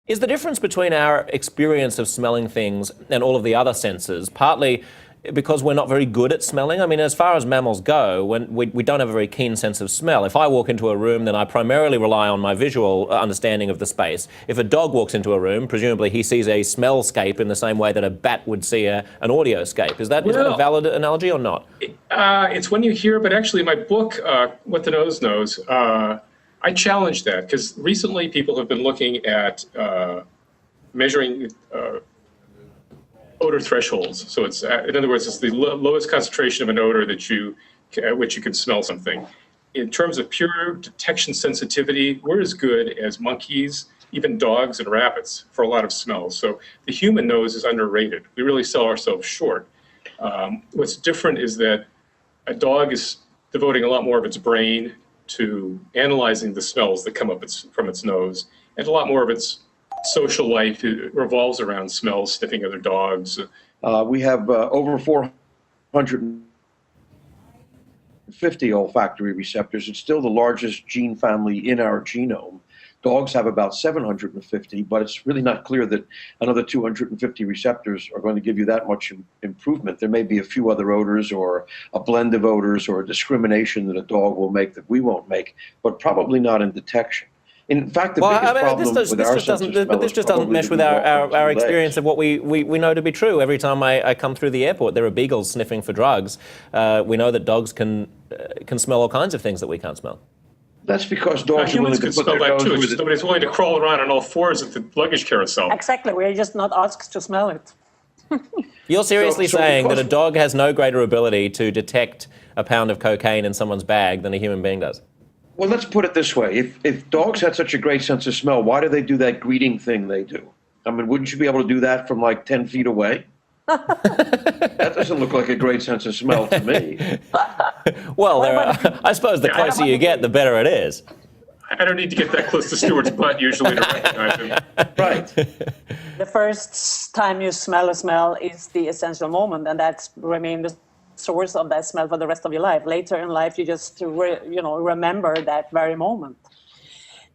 Is the difference between our experience of smelling things and all of the other senses partly because we're not very good at smelling? I mean, as far as mammals go, when we don't have a very keen sense of smell. If I walk into a room, then I primarily rely on my visual understanding of the space. If a dog walks into a room, presumably he sees a smellscape in the same way that a bat would see an audioscape. Is that a valid analogy or not? It's when you hear, but actually in my book, What the Nose Knows, I challenge that, because recently people have been looking at measuring odor thresholds. So it's, in other words, it's the lowest concentration of an odor at which you can smell something. In terms of pure detection sensitivity, we're as good as monkeys, even dogs and rabbits, for a lot of smells. So the human nose is underrated. We really sell ourselves short. What's different is that a dog is devoting a lot more of its brain to analyzing the smells that come up from its nose, and a lot more of its social life revolves around smells, sniffing other dogs. We have over 450 olfactory receptors. It's still the largest gene family in our genome. Dogs have about 750, but it's really not clear that another 250 receptors are going to give you that much improvement. There may be a few other odors or a blend of odors or a discrimination that a dog will make that we won't make, but probably not in detection. In fact, the biggest problem with our sense of smell this just doesn't mesh with our experience of what we know to be true. Every time I come through the airport, there are beagles sniffing for drugs. We know that dogs can smell all kinds of things that we can't smell. That's because dogs are willing to put their nose too. It's just nobody's willing to crawl around on all fours at the luggage carousel. Exactly. We're just not asked to smell it. You're seriously saying that a dog has no greater ability to detect a pound of cocaine in someone's bag than a human being does? Well, let's put it this way. If dogs had such a great sense of smell, why do they do that greeting thing they do? I mean, wouldn't you be able to do that from like 10 feet away? That doesn't look like a great sense of smell to me. Well, I suppose the closer you get, the better it is. I don't need to get that close to Stuart's butt usually to recognize him. Right. The first time you smell a smell is the essential moment, and that's remain the source of that smell for the rest of your life. Later in life, you just remember that very moment.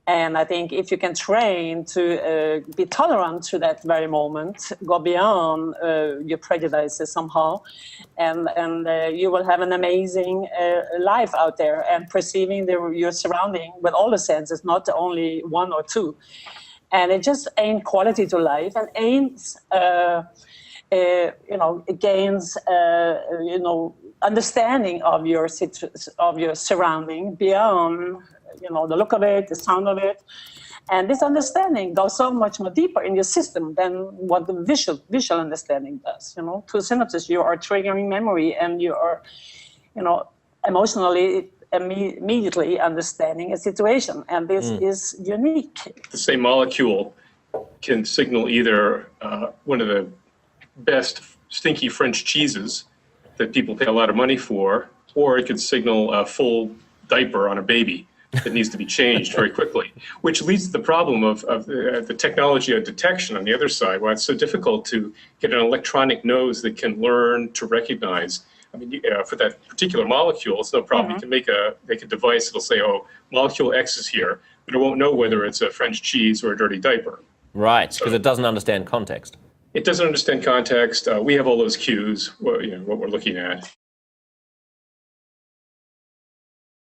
And I think if you can train to be tolerant to that very moment, go beyond your prejudices somehow, and you will have an amazing life out there, and perceiving your surrounding with all the senses, not only one or two. And it just ain't quality to life, and ain't it gains understanding of your surrounding beyond the look of it, the sound of it. And this understanding goes so much more deeper in your system than what the visual understanding does. To a synapses, you are triggering memory, and you are, emotionally immediately understanding a situation. And this is unique. The same molecule can signal either one of the best stinky French cheeses that people pay a lot of money for, or it could signal a full diaper on a baby that needs to be changed very quickly, which leads to the problem of the technology of detection on the other side, why it's so difficult to get an electronic nose that can learn to recognize. I mean, for that particular molecule, it's no problem. You can make a device that'll say, oh, molecule X is here, but it won't know whether it's a French cheese or a dirty diaper. Right, because it doesn't understand context. It doesn't understand context. We have all those cues, what we're looking at.